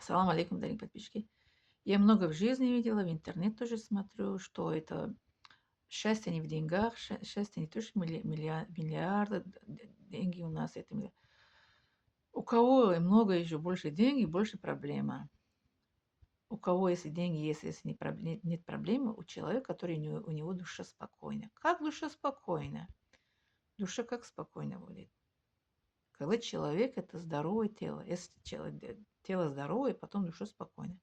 Ассаламу алейкум, дорогие подписчики. Я много в жизни видела, в интернет тоже смотрю, что это счастье не в деньгах, счастье не то, что миллиарды, деньги у нас. У кого много еще больше денег, больше проблема. У кого если деньги есть, если нет проблемы, у человека, который у него душа спокойна. Как душа спокойна? Душа как спокойно будет? Когда человек это здоровое тело. Если тело здоровое, потом душа спокойна.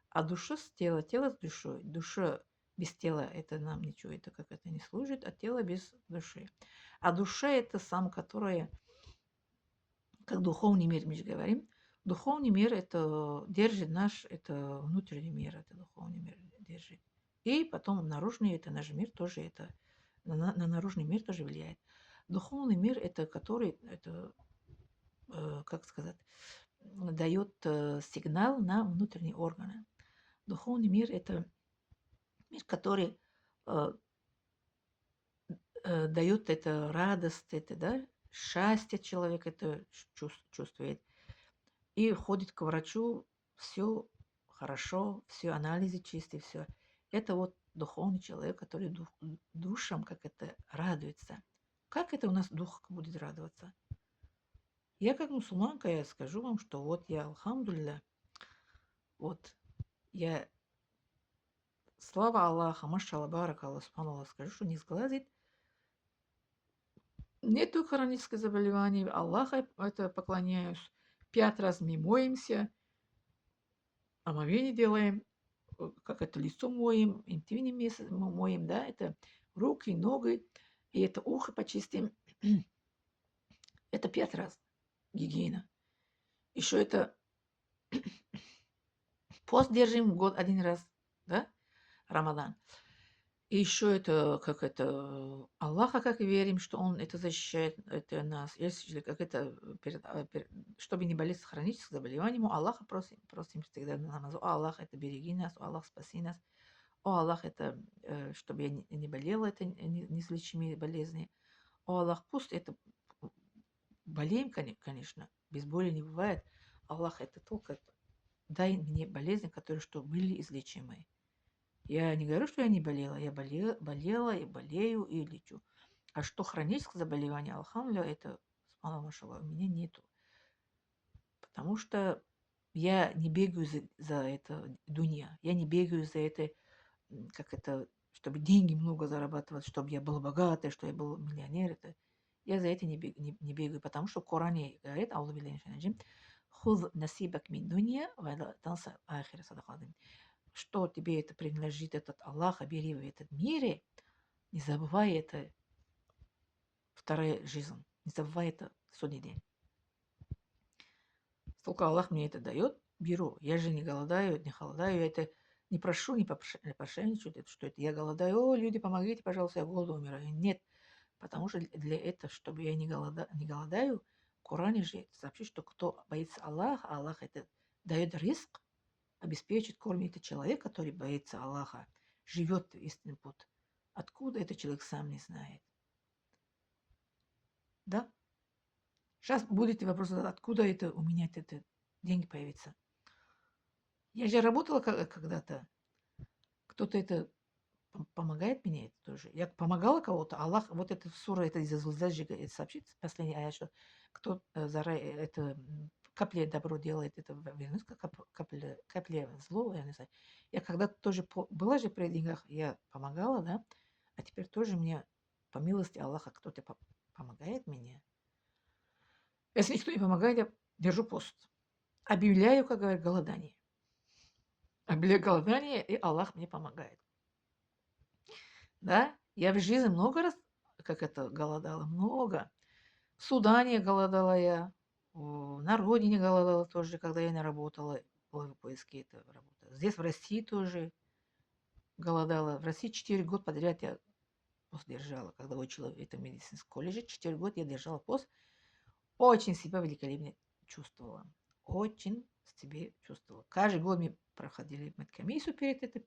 А душа с тела, тело с душой. Душа без тела это нам ничего, это как это не служит, а тело без души. А душа это сам, которая, как духовный мир, мы же говорим, духовный мир это держит наш, это внутренний мир, это духовный мир держит. И потом наружный, это наш мир тоже это, на наружный мир тоже влияет. Духовный мир это который, это, как сказать, дает сигнал на внутренние органы. Духовный мир это мир, который э, дает это радость, это, да, счастье человек это чувствует. И ходит к врачу, все хорошо, все анализы чистые, все. Это вот духовный человек, который душам, как это, радуется. Как это у нас дух будет радоваться? Я как мусульманка, я скажу вам, что вот я, алхамдулилля, вот я, слава Аллаха, машалла, барак Аллах, субханаллах, скажу, что не сглазит. Нету хронических заболеваний, Аллаха это поклоняюсь. 5 раз мы моемся, омовение делаем, как это лицо моем, интимные места мы моем, да, это руки, ноги, и это ухо почистим. Это 5 раз гигиена. Еще это пост держим в год 1 раз, да, Рамадан. И еще это, как это, Аллаха, как верим, что Он это защищает это нас. Если как это, чтобы не болеть с хроническим заболеванием, у Аллаха просим всегда на намазу. О Аллах, это береги нас, о Аллах, спаси нас. О Аллах, это, чтобы я не болела, это неизлечимые болезни. О Аллах, пусть это болеем, конечно, без боли не бывает. Аллах, это только дай мне болезни, которые что были излечимые. Я не говорю, что я не болела. Я болела и болею, и лечу. А что хроническое заболевание, алхамдулилля, это, субханаллах, машаллах, у меня нету. Потому что я не бегаю за это дунья. Я не бегаю за это, как это, чтобы деньги много зарабатывать, чтобы я был богатый, что я был миллионер. Я за это не бегаю, потому что в Коране говорит, Аузу билляхи минаш шайторир раджим, хуз насибак мин дунья, ва ла танса ахира, садакаллаху что тебе это принадлежит, этот Аллах, бери в этом мире, не забывай это вторая жизнь, не забывай это судный день. Сколько Аллах мне это дает, беру. Я же не голодаю, не холодаю, я это не прошу, не прошенничаю, что это я голодаю, о, люди, помогите, пожалуйста, я голоду умираю. Нет, потому что для этого, чтобы я не голодаю, в Коране же сообщит, что кто боится Аллаха, Аллах это дает риск, обеспечит, кормит этот человек, который боится Аллаха, живет истинный путь. Откуда этот человек сам не знает? Да? Сейчас будет вопрос, откуда это у меня это деньги появятся. Я же работала когда-то. Кто-то это помогает мне это тоже. Я помогала кого-то. Аллах, вот это сура, это из Азузаджи сообщит, последний аят, что кто это капля добро делает, это вернется, капля зло, я не знаю. Я когда-то тоже была же при деньгах, я помогала, да, а теперь тоже мне, по милости Аллаха, кто-то помогает мне. Если никто не помогает, я держу пост. Объявляю, как говорят, голодание. Объявляю голодание, и Аллах мне помогает. Да, я в жизни много раз, как это, голодала, много. В Судане голодала я, на родине голодала тоже, когда я не работала, в поиске этого работы. Здесь, в России, тоже голодала. В России 4 года подряд я пост держала, когда учила в этом медицинском колледже. 4 года я держала пост. Очень себя великолепно чувствовала. Очень себе чувствовала. Каждый год мы проходили медкомиссию перед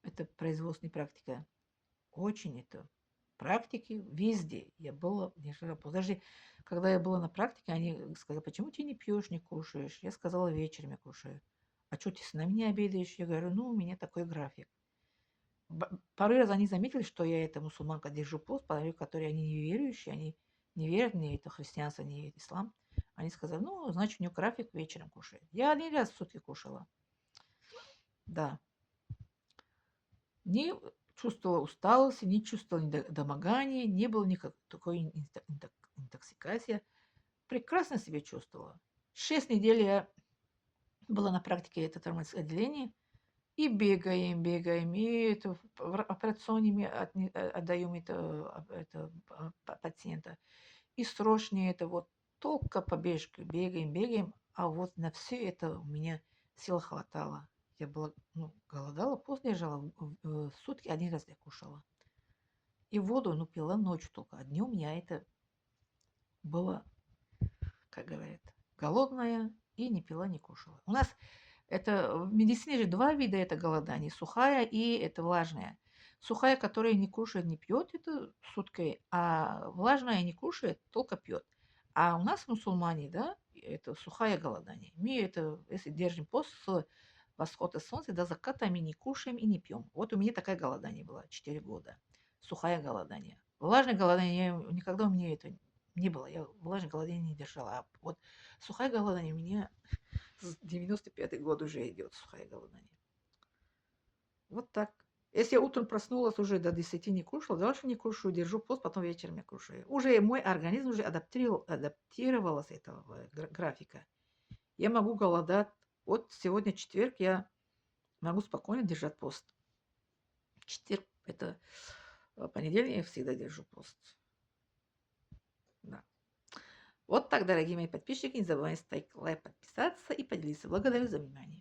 это производственной практикой. Очень это. практике, везде я была, держала пост. Даже когда я была на практике, они сказали: "Почему ты не пьешь, не кушаешь?" Я сказала: "Вечером я кушаю". "А чё ты с нами не обедаешь?" Я говорю: "Ну, у меня такой график". Порой раз они заметили, что я эта мусульманка, держу пост, порой которые они неверующие, они не верят ни это христианство, ни ислам. Они сказали: "Ну, значит, у нее график, вечером кушает". Я 1 раз в сутки кушала. Да. Не чувствовала усталости, не чувствовала недомогания, не было никак такой интоксикации. Прекрасно себя чувствовала. 6 недель я была на практике это травматическое отделение. И бегаем, бегаем, и это в операционе мы отдаем это пациента. И срочнее это вот только побежка, бегаем, бегаем. А вот на все это у меня сил хватало. Я была, ну, голодала, пост держала. В сутки 1 раз я кушала. И воду, ну, пила ночью только. А днем я это была, как говорят, голодная и не пила, не кушала. У нас это в медицине же 2 вида это голодание: сухая и это влажная. Сухая, которая не кушает, не пьет, это суткой, а влажная не кушает, только пьет. А у нас мусульмане, да, это сухое голодание. Мы это, если держим пост с восхода солнца до заката, мы не кушаем и не пьем. Вот у меня такое голодание было 4 года. Сухое голодание. Влажное голодание никогда у меня это не было. Я влажное голодание не держала. А вот сухое голодание у меня с 95-й год уже идет сухое голодание. Вот так. Если я утром проснулась, уже до 10 не кушала, дальше не кушаю, держу пост, потом вечером я кушаю. Уже мой организм уже адаптировался этого графика. Я могу голодать. Вот сегодня четверг, я могу спокойно держать пост. Четверг, это понедельник, я всегда держу пост. Да. Вот так, дорогие мои подписчики, не забывайте ставить лайк, подписаться и поделиться. Благодарю за внимание.